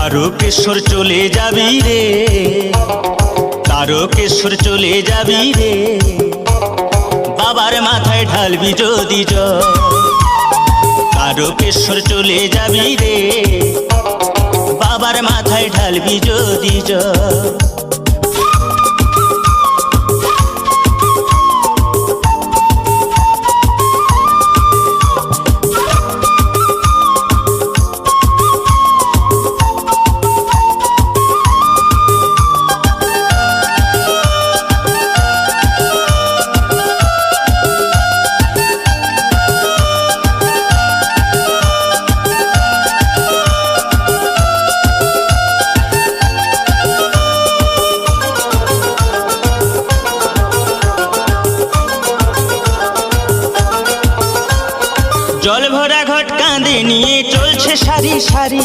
তারকেশ্বর চলে যাবি রে, তারকেশ্বর চলে যাবি রে, বাবার মাথায় ঢালবি যদি জল। তারকেশ্বর চলে যাবি রে, বাবার মাথায় ঢালবি যদি জল। জল ভরা ঘট কাঁধে নিয়ে চলছে সারি সারি,